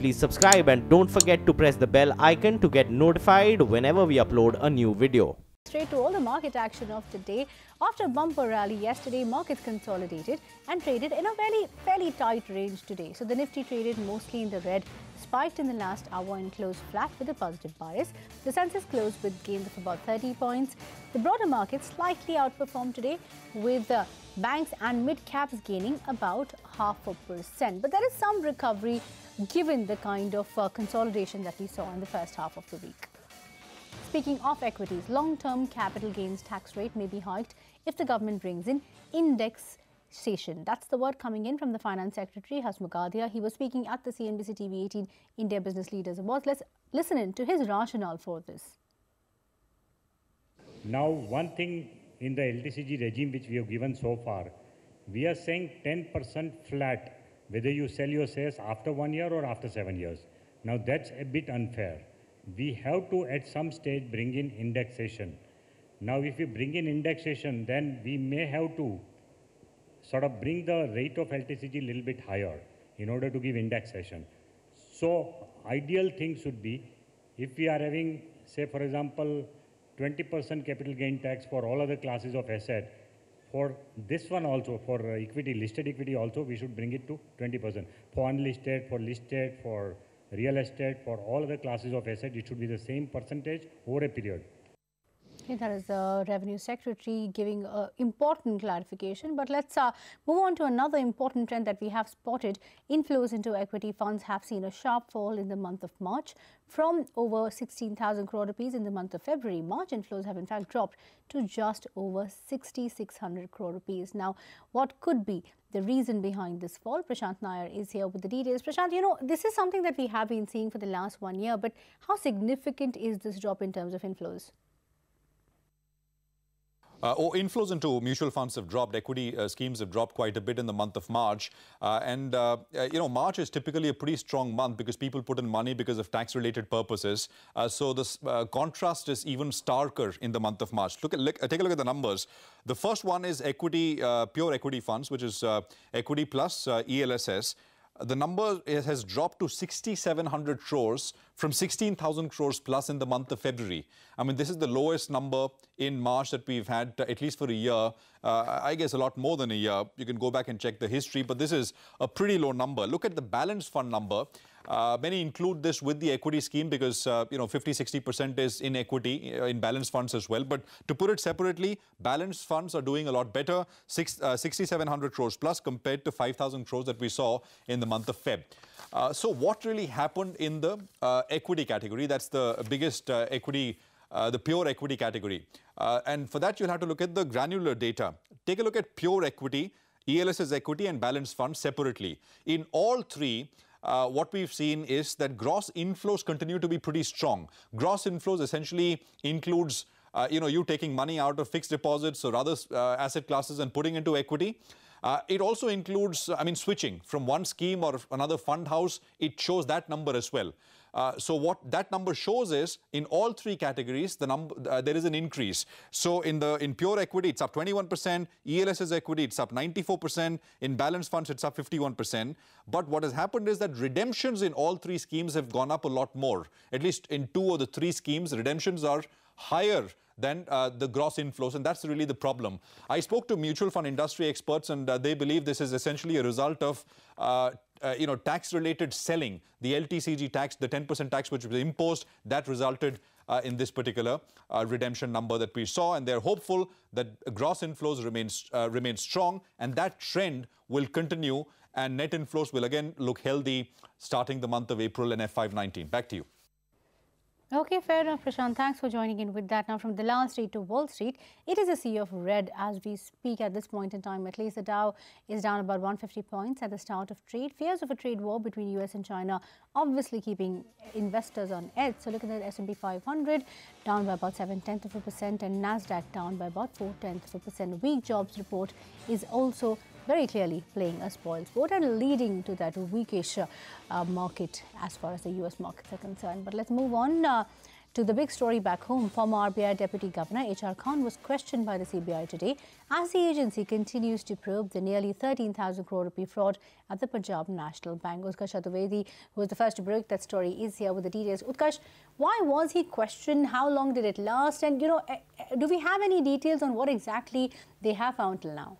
please subscribe and don't forget to press the bell icon to get notified whenever we upload a new video. Straight to all the market action of today. After a bumper rally yesterday, markets consolidated and traded in a fairly tight range today. So the Nifty traded mostly in the red, spiked in the last hour and closed flat with a positive bias. The Sensex closed with gains of about 30 points. The broader market slightly outperformed today, with banks and mid-caps gaining about 0.5%. But there is some recovery given the kind of consolidation that we saw in the first half of the week. Speaking of equities, long-term capital gains tax rate may be hiked if the government brings in indexation. That's the word coming in from the Finance Secretary, Hasmukh Adhia. He was speaking at the CNBC TV18 India Business Leaders Awards. Let's listen in to his rationale for this. Now, one thing in the LTCG regime which we have given so far, we are saying 10% flat, whether you sell your shares after 1 year or after 7 years. Now, that's a bit unfair. We have to at some stage bring in indexation. Now if we bring in indexation, then we may have to sort of bring the rate of LTCG a little bit higher in order to give indexation. So ideal thing should be, if we are having, say for example, 20% capital gain tax for all other classes of asset, for this one also, for equity, listed equity also, we should bring it to 20%. For unlisted, for listed, for real estate, for all other classes of assets, it should be the same percentage over a period. Okay, that is the Revenue Secretary giving important clarification. But let's move on to another important trend that we have spotted. Inflows into equity funds have seen a sharp fall in the month of March from over 16,000 crore rupees in the month of February. March inflows have in fact dropped to just over 6,600 crore rupees. Now, what could be the reason behind this fall? Prashant Nair is here with the details. Prashant, you know, this is something that we have been seeing for the last 1 year, but how significant is this drop in terms of inflows? Inflows into mutual funds have dropped. Equity schemes have dropped quite a bit in the month of March. You know, March is typically a pretty strong month because people put in money because of tax-related purposes. So this contrast is even starker in the month of March. Take a look at the numbers. The first one is equity, pure equity funds, which is equity plus ELSS. The number has dropped to 6,700 crores from 16,000 crores plus in the month of February. I mean, this is the lowest number in March that we've had, at least for a year. I guess a lot more than a year. You can go back and check the history, but this is a pretty low number. Look at the balanced fund number. Many include this with the equity scheme because, you know, 50-60% is in equity, in balanced funds as well. But to put it separately, balanced funds are doing a lot better, 6,700 crores plus compared to 5,000 crores that we saw in the month of Feb. So what really happened in the equity category? That's the biggest equity, the pure equity category. And for that, you'll have to look at the granular data. Take a look at pure equity, ELSS equity and balanced funds separately. In all three, what we've seen is that gross inflows continue to be pretty strong. Gross inflows essentially includes, you know, you taking money out of fixed deposits or other asset classes and putting into equity. It also includes, I mean, switching from one scheme or another fund house. It shows that number as well. So what that number shows is, in all three categories, the number there is an increase. So in pure equity, it's up 21%. ELSS equity, it's up 94%. In balanced funds, it's up 51%. But what has happened is that redemptions in all three schemes have gone up a lot more. At least in two of the three schemes, redemptions are higher than the gross inflows, and that's really the problem. I spoke to mutual fund industry experts, and they believe this is essentially a result of you know, tax-related selling. The LTCG tax, the 10% tax which was imposed, that resulted in this particular redemption number that we saw, and they're hopeful that gross inflows remain strong, and that trend will continue, and net inflows will again look healthy starting the month of April in FY19. Back to you. Okay, fair enough, Prashant. Thanks for joining in with that. Now, from the Dalal Street to Wall Street, it is a sea of red as we speak at this point in time. At least the Dow is down about 150 points at the start of trade. Fears of a trade war between US and China obviously keeping investors on edge. So look at the S&P 500 down by about 0.7%, and NASDAQ down by about 0.4%. Weak jobs report is also very clearly playing a spoilsport and leading to that weakish market as far as the US markets are concerned. But let's move on To the big story back home, former RBI Deputy Governor H.R. Khan was questioned by the CBI today as the agency continues to probe the nearly 13,000 crore rupee fraud at the Punjab National Bank. Utkarsh Chaturvedi, who was the first to break that story, is here with the details. Utkarsh, why was he questioned? How long did it last? And, do we have any details on what exactly they have found till now?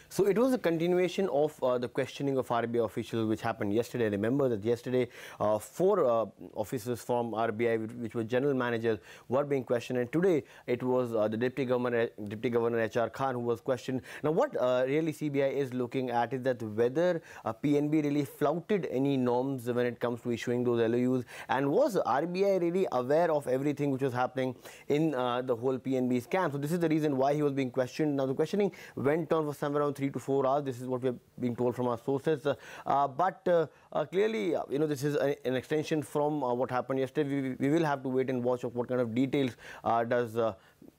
So it was a continuation of the questioning of RBI officials which happened yesterday. Remember that yesterday 4 officers from RBI, which were general managers, were being questioned, and today it was the Deputy Governor H.R. Khan who was questioned. Now what really CBI is looking at is that whether PNB really flouted any norms when it comes to issuing those LOUs, and was RBI really aware of everything which was happening in the whole PNB scam. So this is the reason why he was being questioned. Now the questioning went on for somewhere around 3 to 4 hours. This is what we are being told from our sources. But clearly, this is an extension from what happened yesterday. We will have to wait and watch of what kind of details does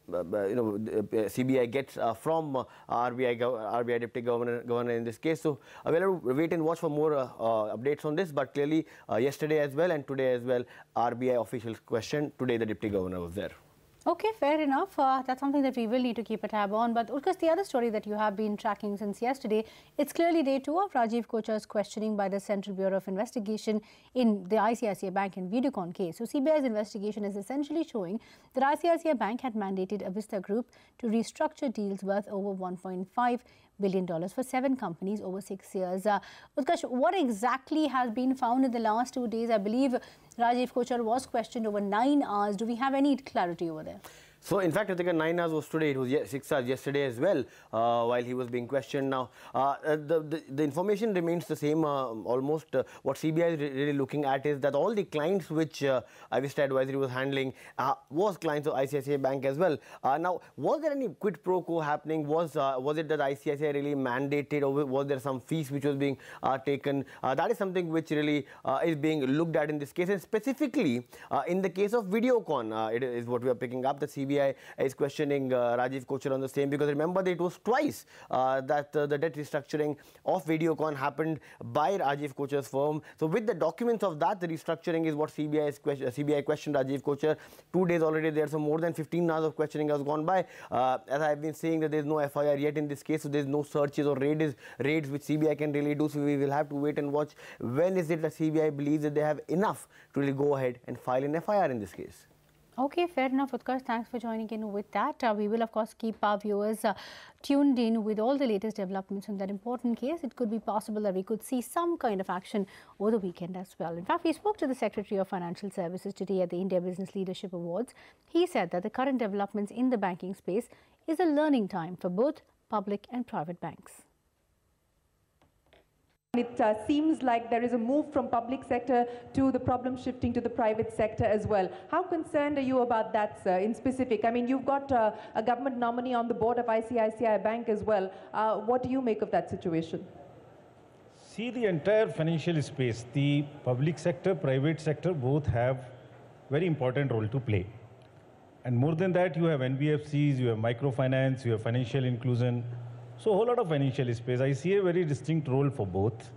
CBI gets from RBI Deputy Governor in this case. So we'll have to wait and watch for more updates on this. But clearly, yesterday as well and today as well, RBI officials questioned. Today, the Deputy Governor was there. Okay, fair enough. That's something that we will need to keep a tab on. But Utkarsh, the other story that you have been tracking since yesterday, it's clearly day 2 of Rajiv Kochhar's questioning by the Central Bureau of Investigation in the ICICI Bank and Videocon case. So CBI's investigation is essentially showing that ICICI Bank had mandated Avista Group to restructure deals worth over $1.5 billion for 7 companies over 6 years. Utkarsh, what exactly has been found in the last 2 days? I believe Rajiv Kochhar was questioned over 9 hours. Do we have any clarity over there? So, in fact, I think 9 hours was today. It was 6 hours yesterday as well, while he was being questioned. Now, the information remains the same. Almost what CBI is really looking at is that all the clients which Avista Advisory was handling was clients of ICICI Bank as well. Now, was there any quid pro quo happening? Was it that ICICI really mandated, or was there some fees which was being taken? That is something which really is being looked at in this case, and specifically in the case of Videocon. It is what we are picking up. The CBI is questioning Rajiv Kochhar on the same, because remember that it was twice that the debt restructuring of Videocon happened by Rajiv Kochhar's firm. So with the documents of that, the restructuring is what CBI questioned Rajiv Kochhar. 2 days already there, so more than 15 hours of questioning has gone by. As I have been saying, that there is no FIR yet in this case, so there is no searches or raids which CBI can really do. So we will have to wait and watch when is it that CBI believes that they have enough to really go ahead and file an FIR in this case. Okay, fair enough, Utkarsh. Thanks for joining in with that. We will, of course, keep our viewers tuned in with all the latest developments in that important case. It could be possible that we could see some kind of action over the weekend as well. In fact, we spoke to the Secretary of Financial Services today at the India Business Leadership Awards. He said that the current developments in the banking space is a learning time for both public and private banks. It seems like there is a move from public sector to the problem shifting to the private sector as well. How concerned are you about that, sir, in specific? I mean, you've got a government nominee on the board of ICICI Bank as well. What do you make of that situation? See, the entire financial space, the public sector, private sector, both have very important role to play. And more than that, you have NBFCs, you have microfinance, you have financial inclusion. So a whole lot of financial space. I see a very distinct role for both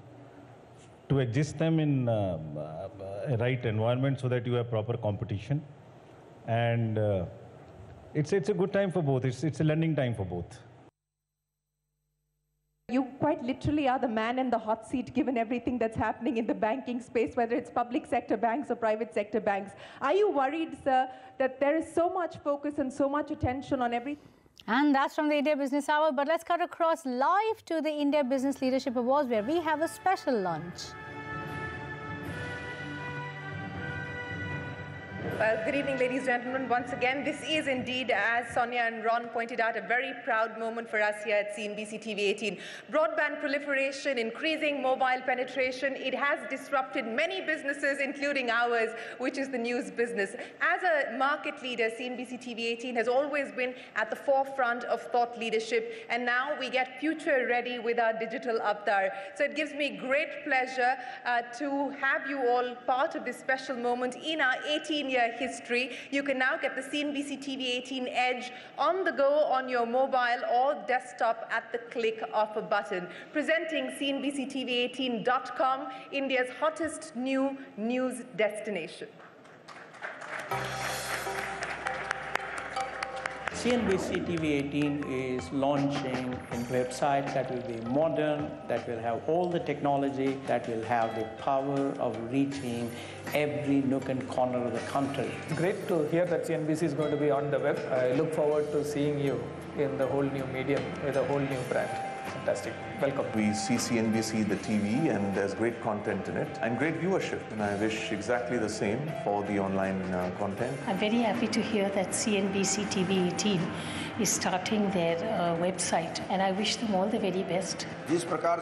to exist them in a right environment so that you have proper competition. And it's a good time for both. It's a learning time for both. You quite literally are the man in the hot seat given everything that's happening in the banking space, whether it's public sector banks or private sector banks. Are you worried, sir, that there is so much focus and so much attention on everything? And that's from the India Business Hour. But let's cut across live to the India Business Leadership Awards, where we have a special lunch. Well, good evening, ladies and gentlemen. Once again, this is indeed, as Sonia and Ron pointed out, a very proud moment for us here at CNBC TV18. Broadband proliferation, increasing mobile penetration, it has disrupted many businesses, including ours, which is the news business. As a market leader, CNBC TV18 has always been at the forefront of thought leadership, and now we get future ready with our digital avatar. So it gives me great pleasure to have you all part of this special moment in our 18-year history. You can now get the CNBC TV18 Edge on the go on your mobile or desktop at the click of a button. Presenting CNBCTV18.com, India's hottest new news destination. CNBC TV18 is launching a website that will be modern, that will have all the technology, that will have the power of reaching every nook and corner of the country. Great to hear that CNBC is going to be on the web. I look forward to seeing you in the whole new medium with a whole new brand. Fantastic. Welcome. We see CNBC, the TV, and there's great content in it and great viewership. And I wish exactly the same for the online content. I'm very happy to hear that CNBC TV18 is starting their website, and I wish them all the very best. जिस प्रकार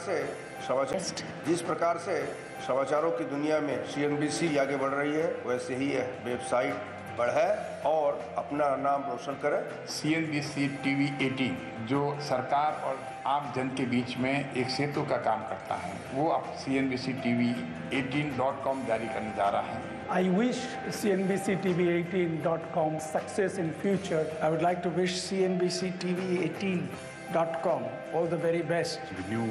से समाचारों की दुनिया में CNBC आगे बढ़ रही है, वैसे ही वेबसाइट बढ़े और अपना नाम रोशन करे। CNBC TV18 जो सरकार और आम जन के बीच में एक सेतु का काम करता है, वो अब CNBC TV18.com जारी करने जा रहा है। I wish CNBC TV18.com success in future. I would like to wish CNBC TV18.com all the very best. The new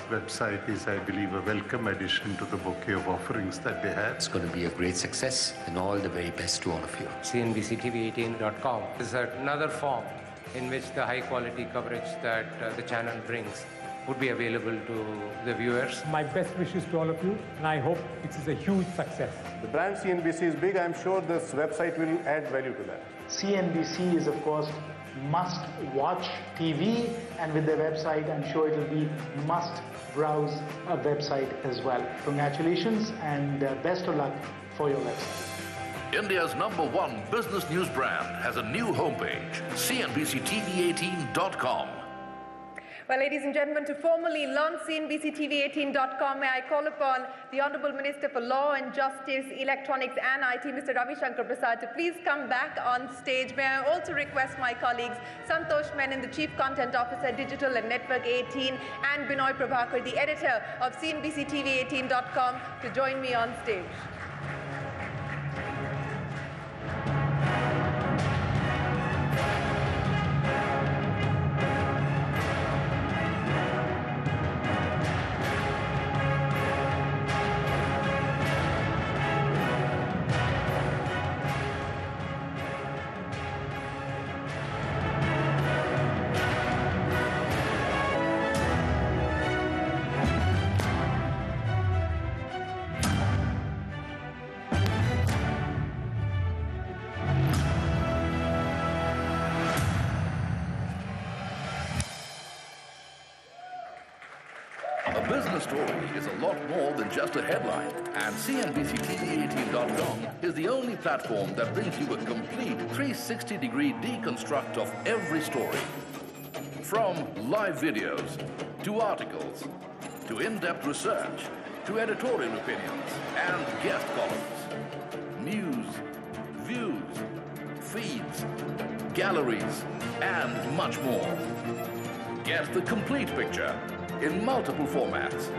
website is, I believe, a welcome addition to the bouquet of offerings that they have. It's going to be a great success, and all the very best to all of you. CNBC TV18.com is another form in which the high-quality coverage that the channel brings would be available to the viewers. My best wishes to all of you, and I hope it is a huge success. The brand CNBC is big. I'm sure this website will add value to that. CNBC is, of course, must-watch TV, and with their website, I'm sure it will be must-browse a website as well. Congratulations and best of luck for your website. India's #1 business news brand has a new homepage, CNBCTV18.com. Well, ladies and gentlemen, to formally launch CNBCTV18.com, may I call upon the Honourable Minister for Law and Justice, Electronics and IT, Mr. Ravi Shankar Prasad, to please come back on stage. May I also request my colleagues, Santosh Menon, the Chief Content Officer, Digital and Network 18, and Binoy Prabhakar, the editor of CNBCTV18.com, to join me on stage. A business story is a lot more than just a headline, and CNBCTV18.com is the only platform that brings you a complete 360-degree deconstruct of every story. From live videos, to articles, to in-depth research, to editorial opinions and guest columns. News, views, feeds, galleries, and much more. Get the complete picture in multiple formats,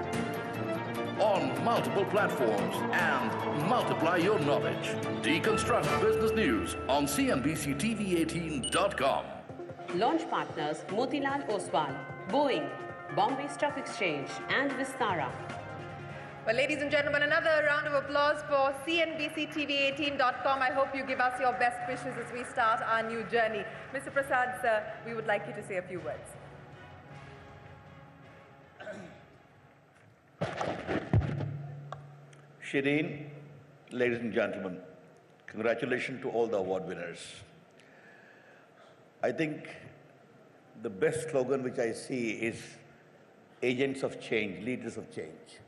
on multiple platforms, and multiply your knowledge. Deconstruct business news on CNBCTV18.com. Launch partners Motilal Oswal, Boeing, Bombay Stock Exchange, and Vistara. Well, ladies and gentlemen, another round of applause for CNBCTV18.com. I hope you give us your best wishes as we start our new journey. Mr. Prasad, sir, we would like you to say a few words. Shireen, ladies and gentlemen, congratulations to all the award winners. I think the best slogan which I see is agents of change, leaders of change.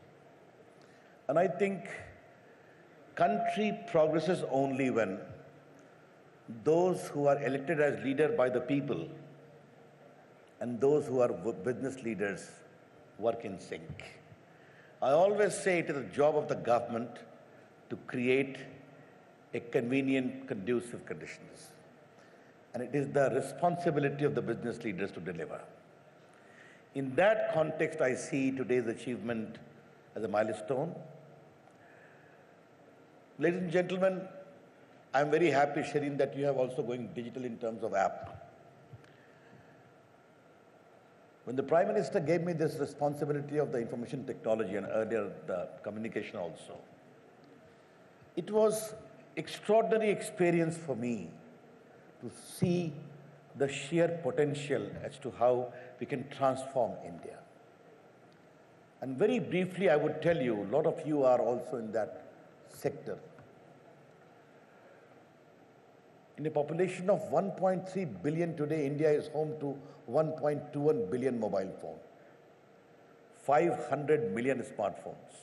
And I think country progresses only when those who are elected as leader by the people and those who are business leaders work in sync. I always say it is the job of the government to create a convenient, conducive conditions. And it is the responsibility of the business leaders to deliver. In that context, I see today's achievement as a milestone. Ladies and gentlemen, I'm very happy, Shireen, that you have also going digital in terms of app. When the Prime Minister gave me this responsibility of the information technology and earlier the communication also, it was extraordinary experience for me to see the sheer potential as to how we can transform India. And very briefly, I would tell you, a lot of you are also in that sector. In a population of 1.3 billion today, India is home to 1.21 billion mobile phones, 500 million smartphones,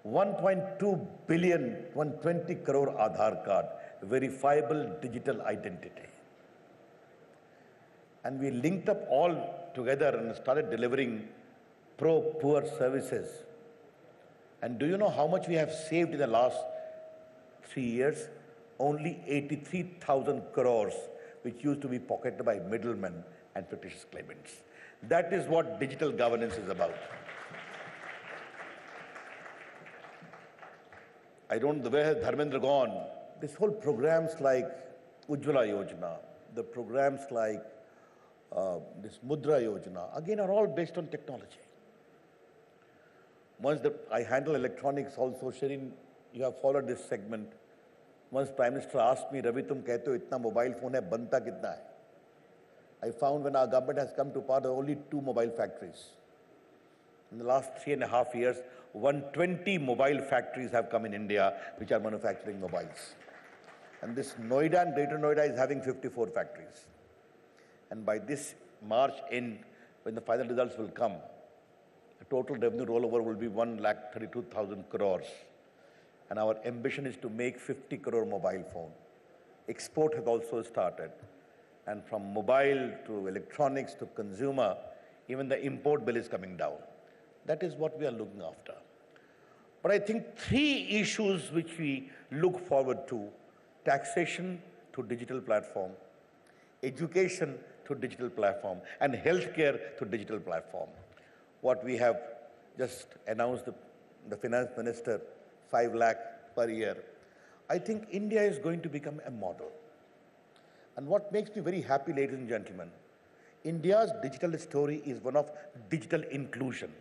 1.2 billion, 120 crore Aadhaar card, verifiable digital identity. And we linked up all together and started delivering pro-poor services. And do you know how much we have saved in the last 3 years? Only 83,000 crores, which used to be pocketed by middlemen and fictitious claimants. That is what digital governance is about. I don't know where has Dharmendra gone. This whole programs like Ujjwala Yojana, the programs like this Mudra Yojana, again are all based on technology. Once I handle electronics also, Shireen, you have followed this segment. Once Prime Minister asked me, Ravi, tum kehte ho itna mobile phone hai, banta kitna hai? I found when our government has come to power, there are only 2 mobile factories. In the last 3.5 years, 120 mobile factories have come in India, which are manufacturing mobiles. And this Noida and Greater Noida is having 54 factories. And by this March end, when the final results will come, the total revenue rollover will be 1,32,000 crores. And our ambition is to make 50 crore mobile phone. Export has also started. And from mobile to electronics to consumer, even the import bill is coming down. That is what we are looking after. But I think 3 issues which we look forward to: taxation to digital platform, education to digital platform, and healthcare to digital platform. What we have just announced, the finance minister, 5 lakh per year. I think India is going to become a model. And what makes me very happy, ladies and gentlemen, India's digital story is one of digital inclusion,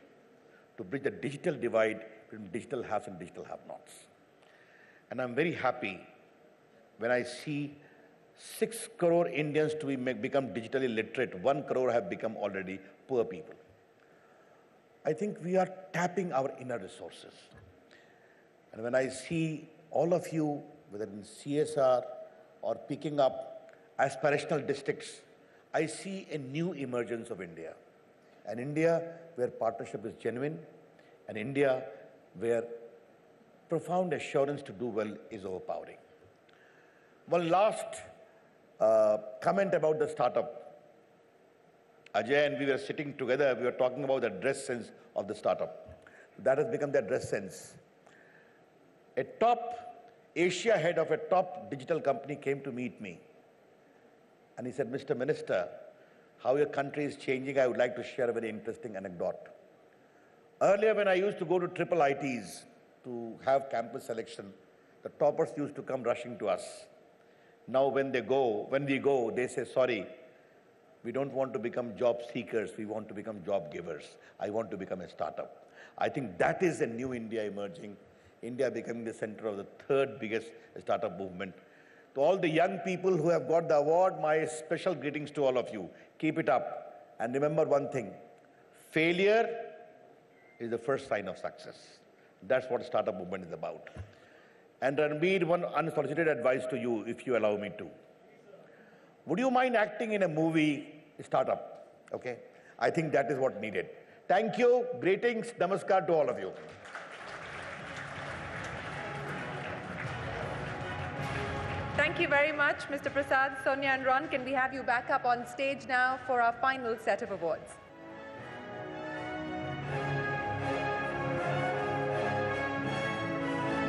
to bridge the digital divide between digital haves and digital have-nots. And I'm very happy when I see 6 crore Indians to become digitally literate, 1 crore have become already poor people. I think we are tapping our inner resources. And when I see all of you, whether in CSR or picking up aspirational districts, I see a new emergence of India. An India where partnership is genuine, an India where profound assurance to do well is overpowering. One last comment about the startup. Ajay and we were sitting together, we were talking about the dress sense of the startup. That has become their dress sense. A top Asia head of a top digital company came to meet me. And he said, Mr. Minister, how your country is changing, I would like to share a very interesting anecdote. Earlier, when I used to go to triple ITs to have campus selection, the toppers used to come rushing to us. Now when we go, they say, sorry, we don't want to become job seekers, we want to become job givers. I want to become a startup. I think that is a new India emerging, India becoming the center of the 3rd biggest startup movement. To all the young people who have got the award, my special greetings to all of you. Keep it up. And remember one thing, failure is the first sign of success. That's what startup movement is about. And Ranbir, one unsolicited advice to you, if you allow me to. Would you mind acting in a movie startup? Okay? I think that is what needed. Thank you. Greetings. Namaskar to all of you. Thank you very much, Mr. Prasad. Sonia and Ron, can we have you back up on stage now for our final set of awards?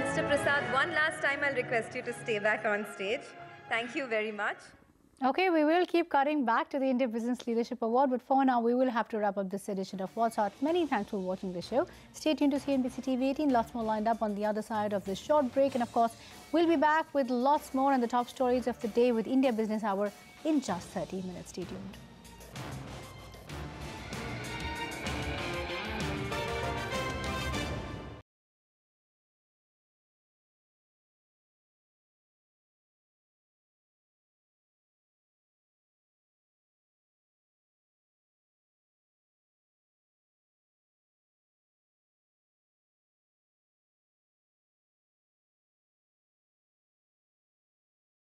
Mr. Prasad, one last time I'll request you to stay back on stage. Thank you very much. Okay, we will keep cutting back to the India Business Leadership Award, but for now, we will have to wrap up this edition of What's Hot. Many thanks for watching the show. Stay tuned to CNBC TV18. Lots more lined up on the other side of this short break. And of course, we'll be back with lots more on the top stories of the day with India Business Hour in just 30 minutes. Stay tuned.